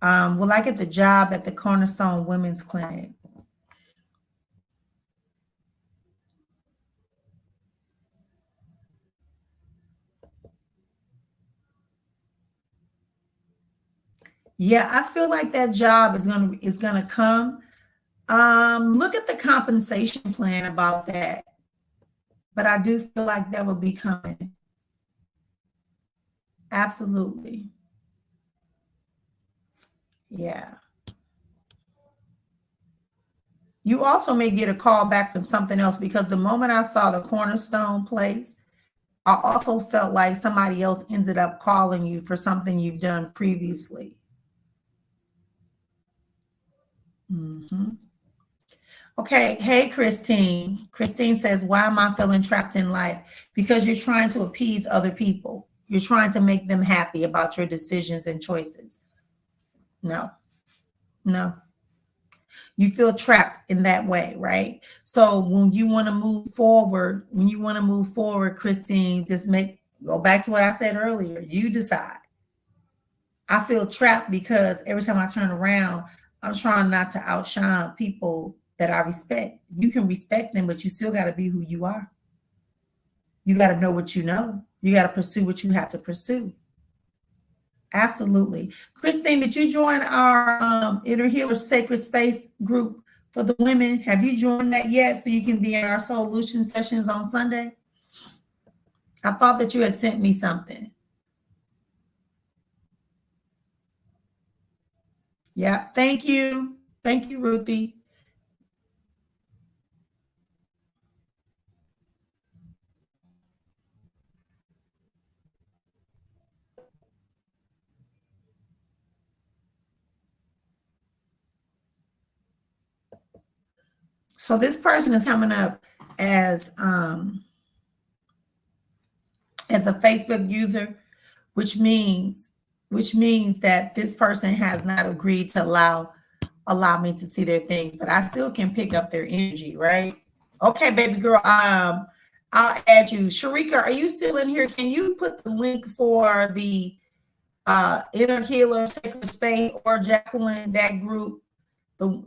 will I get the job at the Cornerstone Women's Clinic? Yeah, I feel like that job is gonna come. Look at the compensation plan about that, but I do feel like that will be coming. Absolutely. Yeah. You also may get a call back from something else because the moment I saw the Cornerstone place, I also felt like somebody else ended up calling you for something you've done previously. Mm-hmm. Okay. Hey, Christine. Christine says, why am I feeling trapped in life? Because you're trying to appease other people. You're trying to make them happy about your decisions and choices. No, no. You feel trapped in that way, right? So when you want to move forward, Christine, go back to what I said earlier. You decide. I feel trapped because every time I turn around, I'm trying not to outshine people that I respect. You can respect them, but you still got to be who you are. You got to know what you know. You got to pursue what you have to pursue. Absolutely. Christine, did you join our Inner Healer Sacred Space group for the women? Have you joined that yet so you can be in our solution sessions on Sunday? I thought that you had sent me something. Yeah. Thank you. Thank you, Ruthie. So this person is coming up as a Facebook user, which means that this person has not agreed to allow me to see their things, but I still can pick up their energy, right? Okay, baby girl. I'll add you. Sharika, are you still in here? Can you put the link for the Inner Healer Sacred Space, or Jacqueline, that group,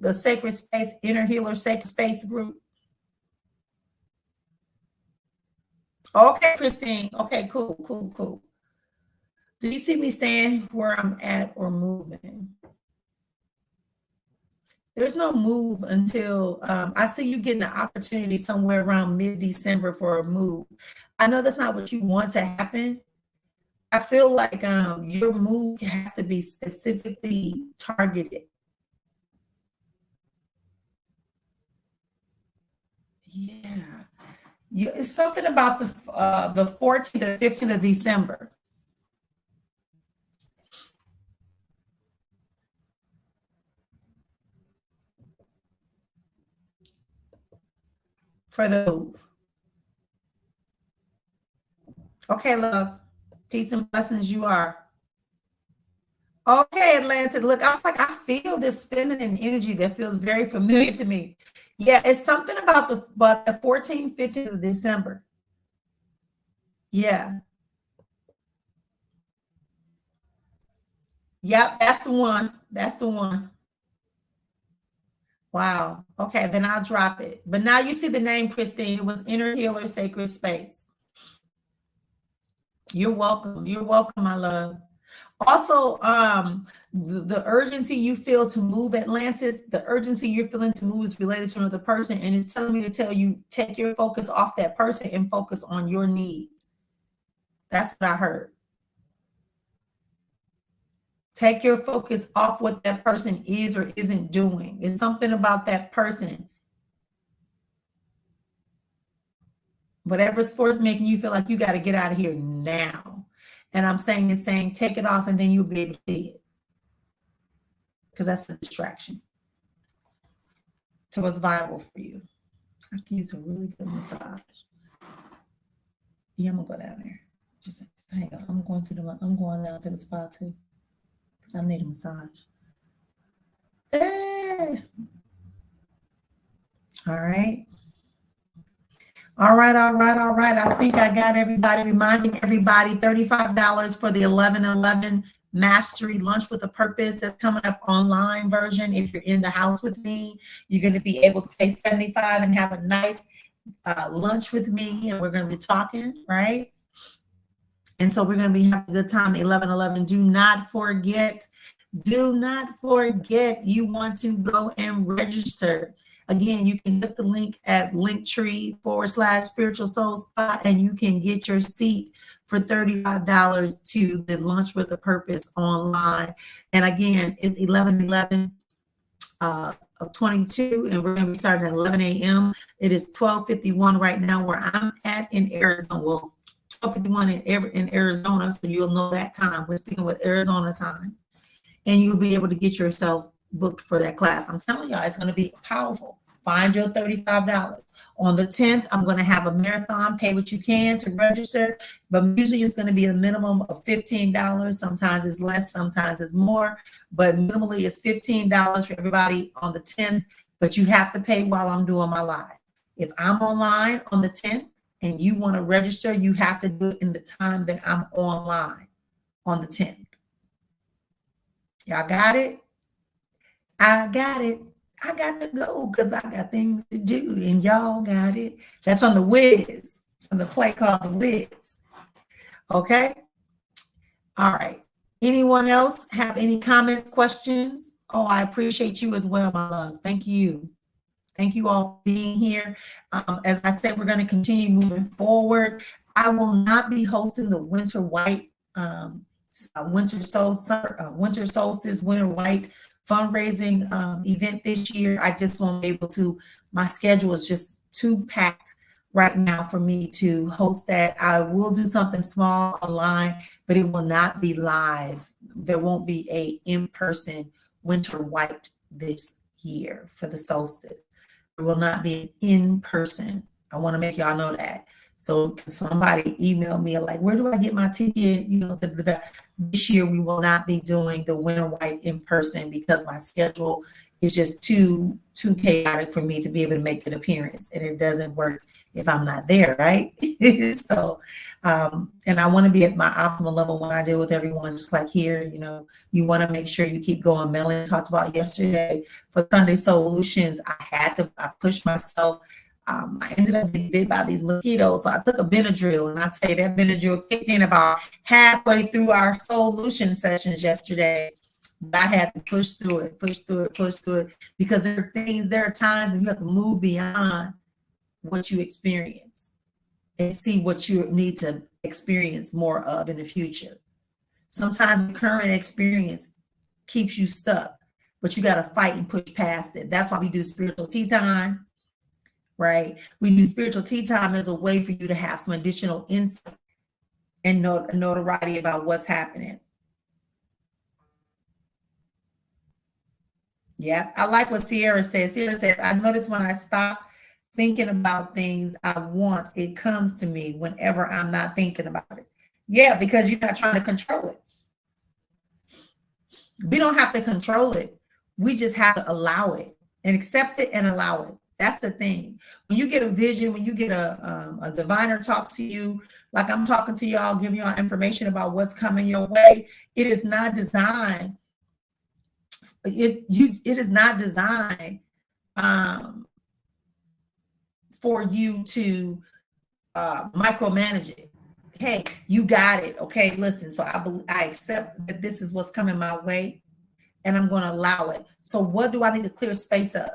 the Sacred Space, Inner Healer Sacred Space group? Okay, Christine. Okay, cool. Do you see me staying where I'm at or moving? There's no move until I see you getting an opportunity somewhere around mid-December for a move. I know that's not what you want to happen. I feel like your move has to be specifically targeted. Yeah. It's something about the 14th or 15th of December. For the move. Okay, love. Peace and blessings, you are. Okay, Atlanta. Look, I was like, I feel this feminine energy that feels very familiar to me. Yeah, it's something about the 14th, 15th of December. Yeah. Yep, that's the one. That's the one. Wow. Okay, then I'll drop it. But now you see the name, Christine. It was Inner Healer Sacred Space. You're welcome. You're welcome, my love. Also, the urgency you feel to move, Atlantis, the urgency you're feeling to move is related to another person, and it's telling me to tell you, take your focus off that person and focus on your needs. That's what I heard. Take your focus off what that person is or isn't doing. It's something about that person. Whatever's force making you feel like you got to get out of here now. And I'm saying take it off, and then you'll be able to see it. Because that's the distraction to what's viable for you. I can use a really good massage. Yeah, I'm gonna go down there. Just hang on. I'm going down to the spa too. Because I need a massage. All right. All right. I think I got everybody, reminding everybody $35 for the 11/11 Mastery Lunch with a Purpose that's coming up online version. If you're in the house with me, you're going to be able to pay $75 and have a nice lunch with me, and we're going to be talking, right? And so we're going to be having a good time. 11/11. Do not forget, you want to go and register. Again, you can hit the link at linktree/spiritual soul spa, and you can get your seat for $35 to the Lunch with a Purpose online. And again, it's 11/11 of 22, and we're going to be starting at 11 a.m. It is 12:51 right now where I'm at in Arizona. Well, 12:51 in Arizona, so you'll know that time. We're speaking with Arizona time, and you'll be able to get yourself booked for that class. I'm telling y'all, it's going to be powerful. Find your $35. On the 10th, I'm going to have a marathon. Pay what you can to register, but usually it's going to be a minimum of $15. Sometimes it's less, sometimes it's more, but minimally it's $15 for everybody on the 10th, but you have to pay while I'm doing my live. If I'm online on the 10th and you want to register, you have to do it in the time that I'm online on the 10th. Y'all got it? I got it. I got to go because I got things to do, and y'all got it. That's from The Wiz, from the play called The Wiz. Okay? All right. Anyone else have any comments, questions? Oh, I appreciate you as well, my love. Thank you. Thank you all for being here. As I said, we're going to continue moving forward. I will not be hosting the Winter White, Winter Solstice, Winter White fundraising event this year. I just won't be able to. My schedule is just too packed right now for me to host that. I will do something small online, but it will not be live. There won't be a in-person Winter White this year for the solstice. There will not be an in-person. I want to make y'all know that. So somebody emailed me like, where do I get my ticket? This year we will not be doing the Winter White in person because my schedule is just too chaotic for me to be able to make an appearance, and it doesn't work if I'm not there, right? So, and I want to be at my optimal level when I deal with everyone, just like here. You want to make sure you keep going. Melanie talked about yesterday for Sunday Solutions. I pushed myself. I ended up getting bit by these mosquitoes. So I took a Benadryl, and I tell you, that Benadryl kicked in about halfway through our solution sessions yesterday. But I had to push through it, because there are times when you have to move beyond what you experience and see what you need to experience more of in the future. Sometimes the current experience keeps you stuck, but you got to fight and push past it. That's why we do spiritual tea time, right? We do spiritual tea time as a way for you to have some additional insight and notoriety about what's happening. Yeah, I like what Sierra says. Sierra says, I notice when I stop thinking about things I want, it comes to me whenever I'm not thinking about it. Yeah, because you're not trying to control it. We don't have to control it. We just have to allow it and accept it and allow it. That's the thing. When you get a vision, when you get a diviner talks to you, like I'm talking to y'all, giving y'all information about what's coming your way, it is not designed. It is not designed for you to micromanage it. Hey, you got it. Okay, listen. So I accept that this is what's coming my way, and I'm going to allow it. So what do I need to clear space of?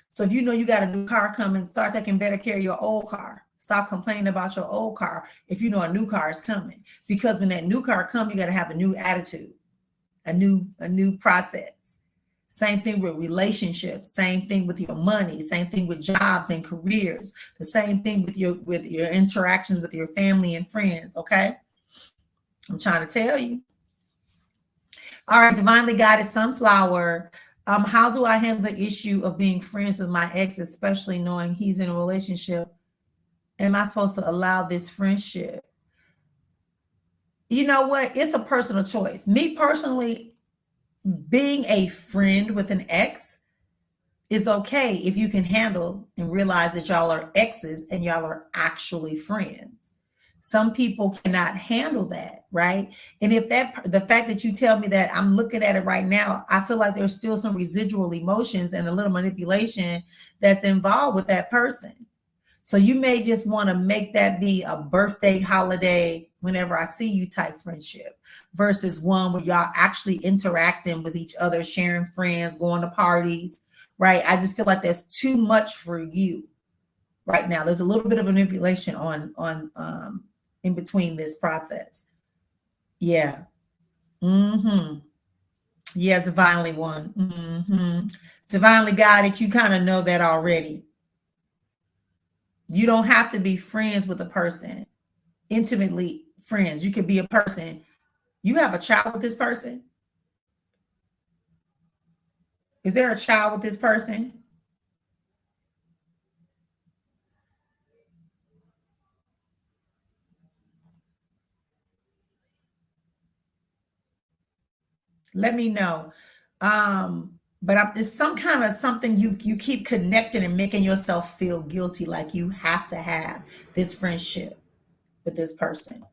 So if you know you got a new car coming, start taking better care of your old car. Stop complaining about your old car if you know a new car is coming. Because when that new car comes, you got to have a new attitude, a new process. Same thing with relationships, same thing with your money, same thing with jobs and careers, the same thing with your interactions with your family and friends, okay? I'm trying to tell you. All right, Divinely Guided Sunflower. How do I handle the issue of being friends with my ex, especially knowing he's in a relationship? Am I supposed to allow this friendship? You know what? It's a personal choice. Me personally, being a friend with an ex is okay if you can handle and realize that y'all are exes and y'all are actually friends. Some people cannot handle that, right? And if the fact that you tell me that, I'm looking at it right now, I feel like there's still some residual emotions and a little manipulation that's involved with that person. So you may just want to make that be a birthday, holiday, whenever I see you type friendship, versus one where y'all actually interacting with each other, sharing friends, going to parties, right? I just feel like there's too much for you right now. There's a little bit of manipulation on in between this process. Yeah. Yeah, divinely one. Divinely guided. You kind of know that already. You don't have to be friends with a person, intimately friends. You could be a person. You have a child with this person? Is there a child with this person? Let me know. But it's some kind of something you keep connecting and making yourself feel guilty, like you have to have this friendship with this person.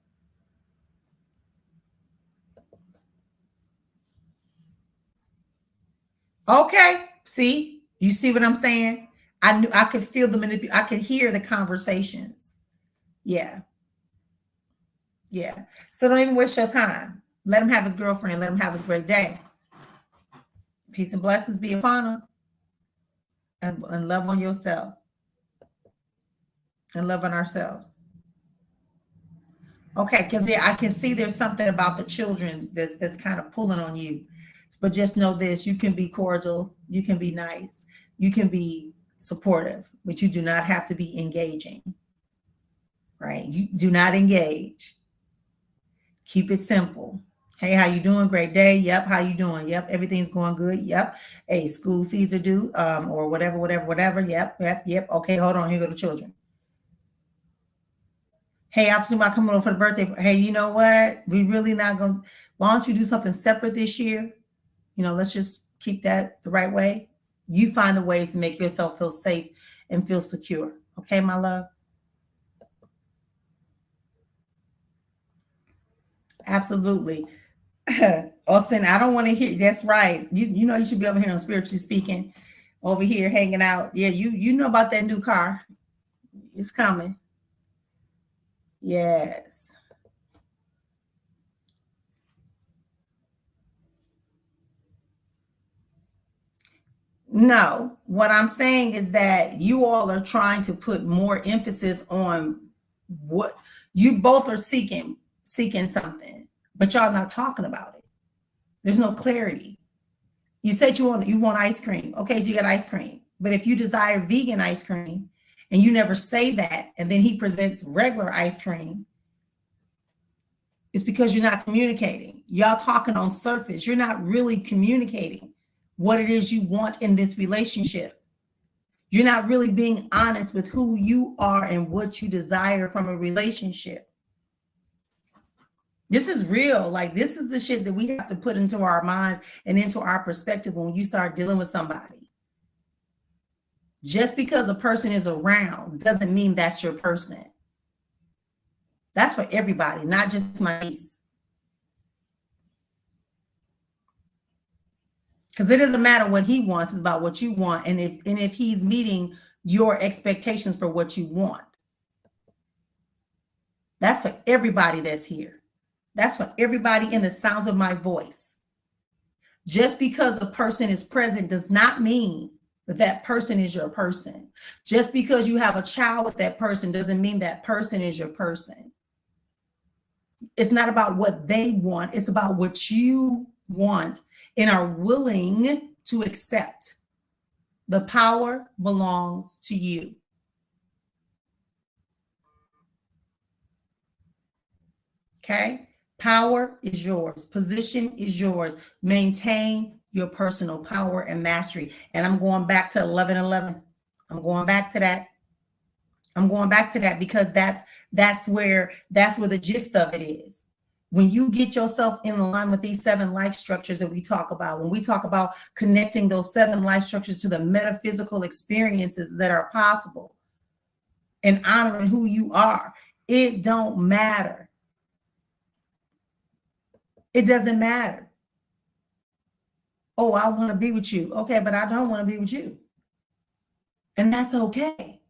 Okay, see, you see what I'm saying? I knew I could feel the I could hear the conversations. Yeah, yeah. So don't even waste your time. Let him have his girlfriend. Let him have his great day. Peace and blessings be upon him, and love on yourself, and love on ourselves. Okay, because yeah, I can see there's something about the children that's kind of pulling on you. But just know this: you can be cordial, you can be nice, you can be supportive, but you do not have to be engaging. Right? You do not engage. Keep it simple. Hey, how you doing? Great day. Yep. How you doing? Yep. Everything's going good. Yep. Hey, school fees are due. Or whatever, whatever, whatever. Yep. Yep. Yep. Okay. Hold on. Here go the children. Hey, after my coming over for the birthday. Hey, you know what? We really not gonna. Why don't you do something separate this year? Let's just keep that the right way. You find the ways to make yourself feel safe and feel secure. Okay, my love. Absolutely. Austin, I don't want to hear. That's right. You know you should be over here on spiritually speaking, over here hanging out. Yeah, you know about that new car. It's coming. Yes. No, what I'm saying is that you all are trying to put more emphasis on what you both are seeking something, but y'all not talking about it. There's no clarity. You said you want ice cream. Okay, so you got ice cream. But if you desire vegan ice cream and you never say that, and then he presents regular ice cream, it's because you're not communicating. Y'all talking on surface. You're not really communicating what it is you want in this relationship. You're not really being honest with who you are and what you desire from a relationship. This is real. Like, this is the shit that we have to put into our minds and into our perspective when you start dealing with somebody. Just because a person is around doesn't mean that's your person. That's for everybody, not just my niece. Because it doesn't matter what he wants, it's about what you want. And if he's meeting your expectations for what you want. That's for everybody that's here. That's for everybody in the sound of my voice. Just because a person is present does not mean that that person is your person. Just because you have a child with that person doesn't mean that person is your person. It's not about what they want. It's about what you want and are willing to accept. The power belongs to you. Okay? Power is yours. Position is yours. Maintain your personal power and mastery. And I'm going back to 11:11. I'm going back to that. I'm going back to that because that's where the gist of it is. When you get yourself in line with these 7 life structures that we talk about, when we talk about connecting those 7 life structures to the metaphysical experiences that are possible and honoring who you are, it don't matter. It doesn't matter. Oh, I want to be with you. Okay, but I don't want to be with you. And that's okay.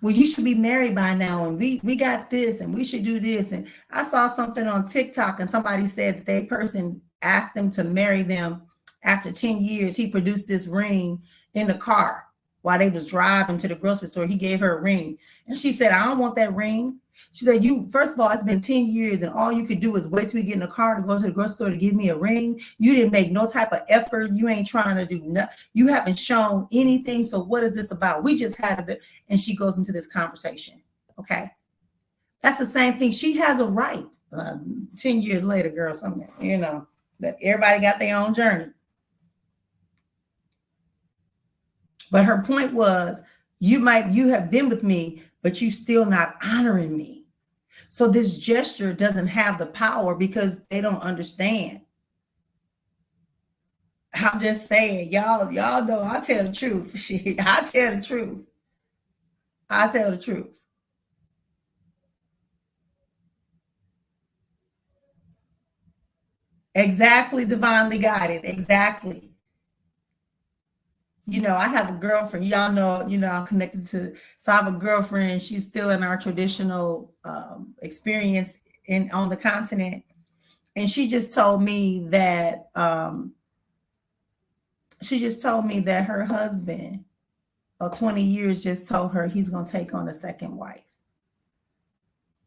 Well, you should be married by now, and we got this, and we should do this. And I saw something on TikTok, and somebody said that they person asked them to marry them after 10 years. He produced this ring in the car while they was driving to the grocery store. He gave her a ring, and she said, "I don't want that ring." She said, "You, first of all, it's been 10 years, and all you could do is wait till we get in the car to go to the grocery store to give me a ring. You didn't make no type of effort. You ain't trying to do nothing. You haven't shown anything. So what is this about? We just had it." And she goes into this conversation. Okay. That's the same thing. She has a right. 10 years later, girl, something, that everybody got their own journey. But her point was, you have been with me, but you still not honoring me. So this gesture doesn't have the power because they don't understand. I'm just saying, y'all know I tell the truth. I tell the truth. I tell the truth. Exactly, divinely guided. Exactly. I have a girlfriend. Y'all know, I'm connected to, so I have a girlfriend. She's still in our traditional experience on the continent. And she just told me that her husband of 20 years just told her he's going to take on a second wife.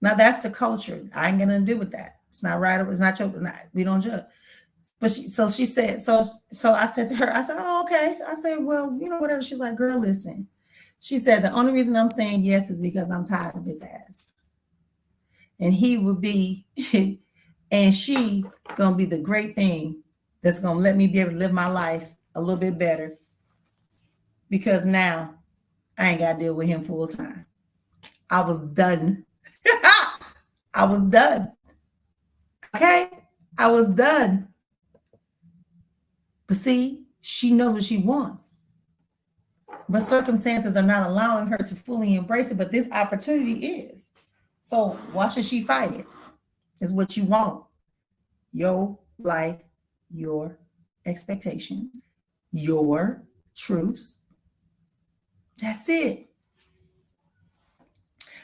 Now that's the culture. I ain't gonna do with that. It's not right. It's not your. We don't judge. But she said, so I said to her, I said, "Oh, okay." I said, "Well, whatever." She's like, "Girl, listen." She said, "The only reason I'm saying yes is because I'm tired of his ass." And he would be And she gonna be the great thing that's gonna let me be able to live my life a little bit better, because now I ain't gotta deal with him full time. I was done. I was done. Okay? I was done. But see, she knows what she wants. But circumstances are not allowing her to fully embrace it, but this opportunity is. So why should she fight it? It's what you want. Your life, your expectations, your truths. That's it.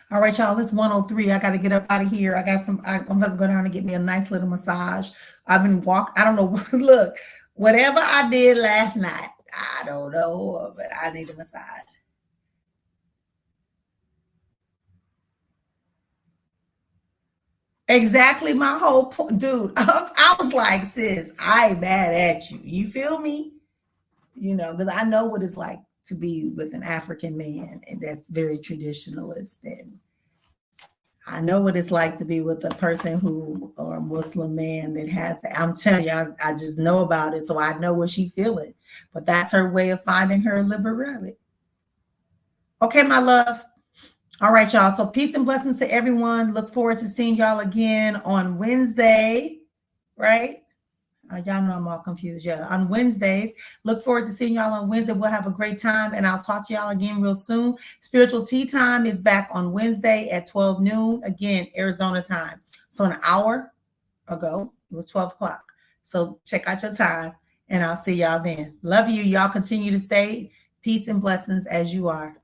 All right, y'all, it's 1:03. I got to get up out of here. I'm going to go down and get me a nice little massage. I've been I don't know. Look, whatever I did last night, I don't know, but I need a massage. Exactly my whole point. Dude, I was like, sis, I ain't mad at you. You feel me? You know, because I know what it's like to be with an African man, and that's very traditionalist. And I know what it's like to be with a person who, or a Muslim man that has that. I'm telling you, I just know about it. So I know what she's feeling. But that's her way of finding her liberality. Okay, my love. All right, y'all. So peace and blessings to everyone. Look forward to seeing y'all again on Wednesday, right? Y'all know I'm all confused. Yeah, on Wednesdays. Look forward to seeing y'all on Wednesday. We'll have a great time, and I'll talk to y'all again real soon. Spiritual Tea Time is back on Wednesday at 12 noon. Again, Arizona time. So an hour ago, it was 12 o'clock. So check out your time, and I'll see y'all then. Love you. Y'all continue to stay. Peace and blessings as you are.